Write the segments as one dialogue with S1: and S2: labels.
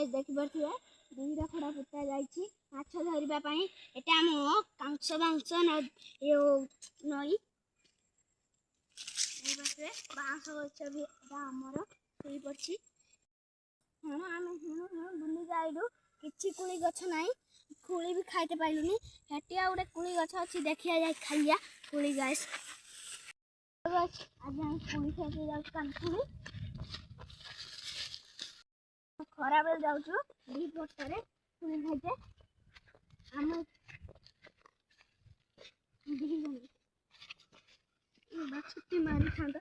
S1: देखिपे दुईटा खड़ा पुता जाइए माछ धरवाई एटा आम कांस बांस नई बाँस गच भी आमर पड़ी हेणु आम बुली जाइलु कि कुली गछ ना कुली भी खाइते पाइलुनि हेटी आ गोटे कुली गछ अच्छी देखिया जाए खाइया कुली गाइस आज हम कुली खाइते जाऊ कानकुली खरा बेल जाऊँ दी पटे कुली खाइते आम छुट्टी मारी था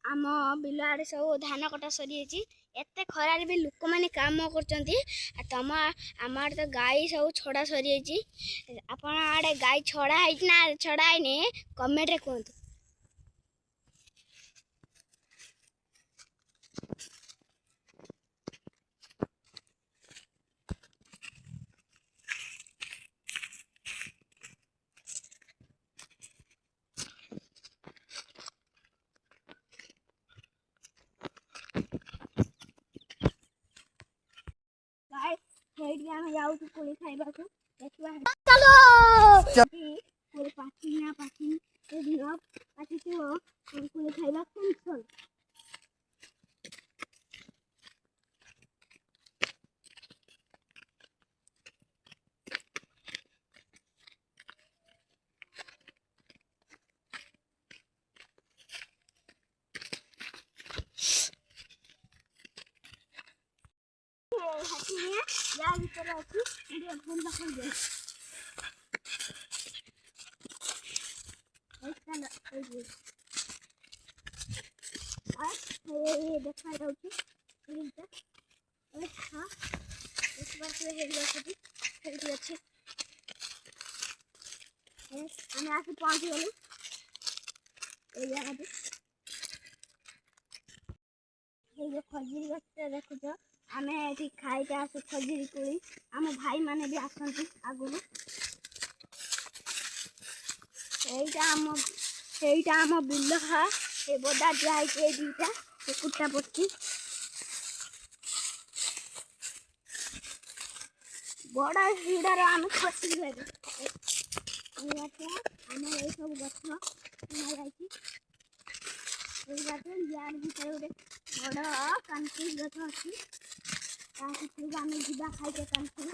S1: आम बिल आड़े सब धान कटा सरी एत खरार भी लोक मैंने काम कर तम आम आड़े तो गाई सब छड़ा सरी आपण आड़े गाई छड़ा है ना छड़ा है कमेंट रे कहतु जाऊँ कोली खाइबा को देखबा चलो कोली पाठी ना पाठी ए दिनो पाठी तो कोली खाइबा कौन चल हाथी या भीतर अछि ये फोन रखल जाय ये देखा जाउछि ठीक है हां इस बार से हेल जाउछि ठीक अछि हम आके पहुंच गेलु ए जगह पे ये जो खजूरी गछ देखुछ आमे एठी खाइते आसु खजूरी कोली आम भाई माने भी आसंती आगुनु एटा आम बिल हा ए बड़ा जाई के दीटा ए कुत्ता पट्टी बड़ा हिडार आम खसी लागे आम ए सब गछ ना जाई ए गाते यार भीतर गोटे बड़ा कांकुल गछ अछि ताकि आम जीवा खाइते कांकुल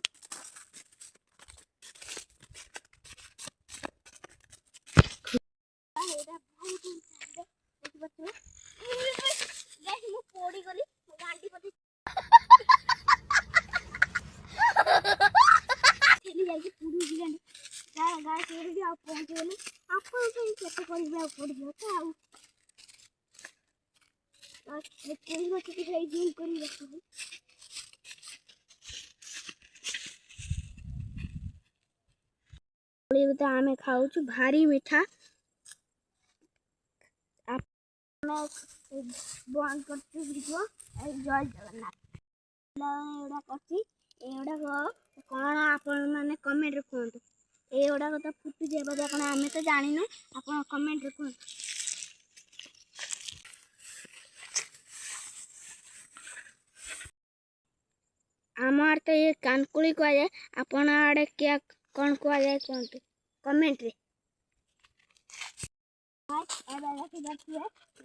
S1: आम खाऊ भारी मीठा बंद कर जय जगन्नाथ एड़ा कौन आपण मैंने कमेंट कहतु एगुड़ा तो फुटू जाए कौन आम तो जान आप कमेंट कहतु आमार तो ये कानकुली कह जाए आपण आड़े क्या कौन कह जाए कहतु कमेंट रे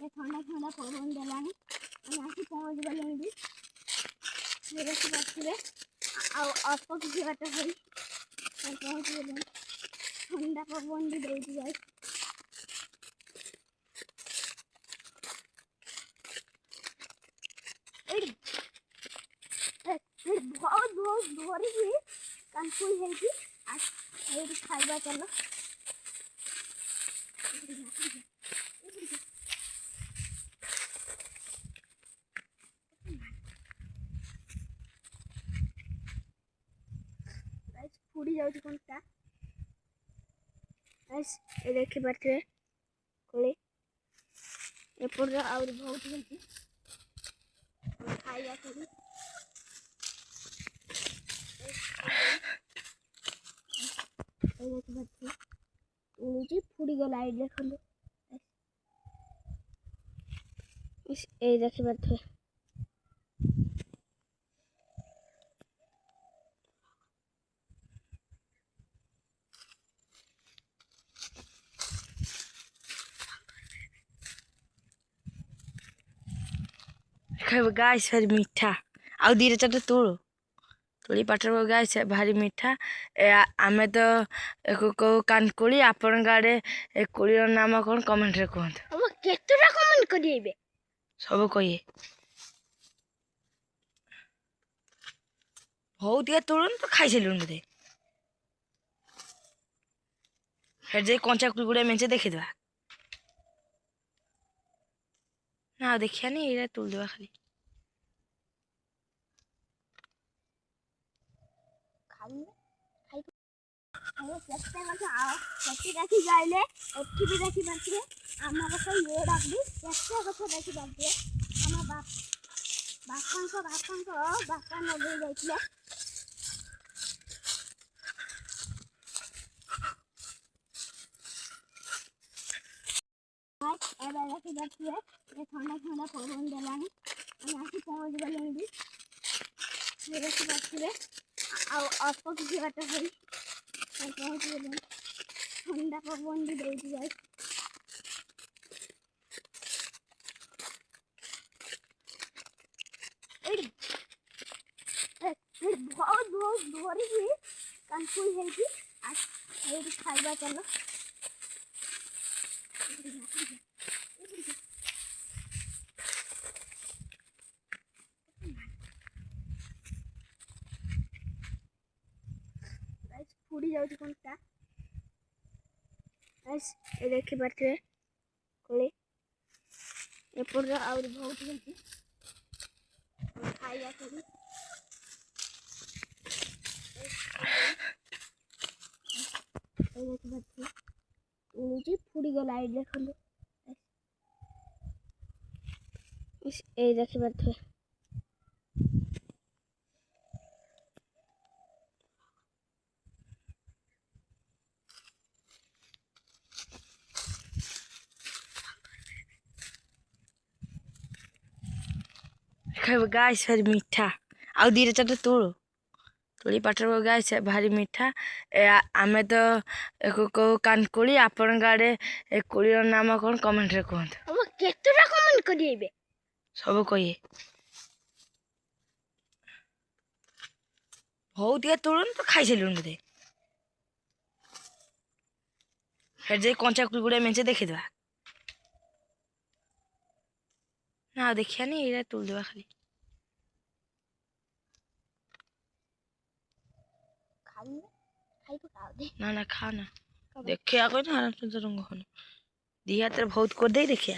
S1: ठंडा ठंडा पवन देलानी आसी पहुँच गले देखिए अल्प किसी बाट हरी पहुँच गले ठंडा पवन भी दे जाए बहुत बहुत भरी कानकुल है खाइबा चलो पूरी जाऊँ कौन सा ये देखी पारे कोली एपट आउरी बहुत होती खाइया कोली देखी पारे ଉଡୁଛି ଫୁଡ଼ିଗଲା ଏଇ ଦେଖନ୍ତୁ। ଏଇ ଦେଖିପାରୁଥିବେ।
S2: गाइस भारी मीठा आउ दीरे चारटे तोड़ी पाटर गाइस भारी मीठा आमे तो कहू कानकोली आपण गाड़े कोलीर नाम कौन कमेंट रे कहत
S1: हम केतरा कमेंट करिएबे
S2: सब कहिए बहुत ये तोड़न तो खाई सारे बोधे फिर जे कंचा कुड़े मेचे देखीदे ना देखिया नहीं ये तुल देवा खाली
S1: चेष्टा देखी जाइले एठी भी देखी पारथिए आमार तो ये डाकबी चेष्टा कथा देखी पारथिए आमा बापा नगे जाइले एबे देखी पारथिए ये ठंडा ठंडा पवन देलानी हम आसी पहुंच गले भी ये देखी पारथिए आ अल्प किसी बात होई पहुंच गले ठंडा पवन भी दे दिया बहुत बहुत भोरी हुई कंकुल है कि आज ये खाइबा चलो गाइस फुडी जाउची कोनटा गाइस ये देखि पारथे कोले एपर और बहुत है खाइया करी उड़ुची फुड़ीगला एई देखंतु एई देखि पारथे
S2: गाइस भारी मीठा आउ दीरे चारटे तोड़ी पाटर गाइस भारी मीठा आमे तो कहू कानकोली आपण गाड़े कोलीर नाम कौन कमेंट रे कहत
S1: हम केतरा कमेंट करिएबे
S2: सब कहिए बहुत ये तोड़न तो खाई सारे बोधे फिर जे कंचा कुड़े मेचे देखीदे ना देखिया नहीं ये तुल देवा खाली ना ना खा ना देखे आगे ना आराम से रंग होने दिया तेरे बहुत कर दे देखिया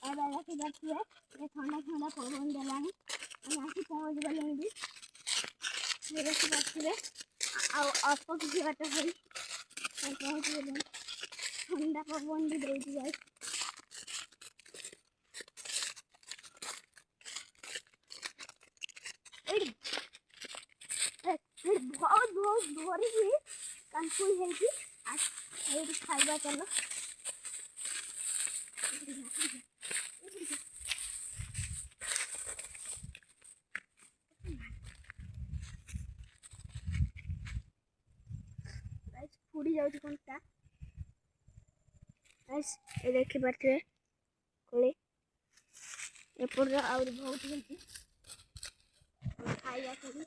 S1: एबे देखि पारथिए ये ठंडा ठंडा पवन देलानी हम आसी पहुंच गले भी ये देखि पारथिए आ अल्प किसी बात होई पहुंच गले ठंडा पवन भी दे दिया बहुत बहुत भोरी हुई कंकुल है कि आज ये खाइबा चलो गाइस फुडी जाउची कोनटा गाइस ये देखि पारथिए कोले एपर और बहुत है खाइया करी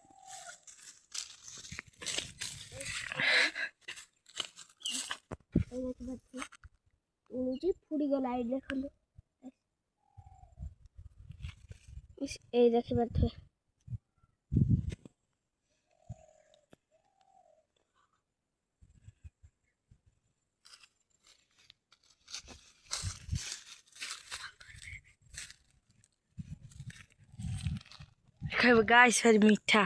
S1: उड़ुची फुड़ीगला एई देखंतु एई देखि पारथिए
S2: गाइस भारी मीठा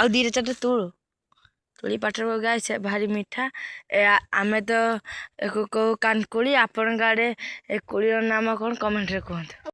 S2: आउ दीरे चारटे तोड़ी पाटर गाइस भारी मीठा आमे तो कहू कानकोली आपण गाड़े कोलीर नाम कौन कमेंट रे कहत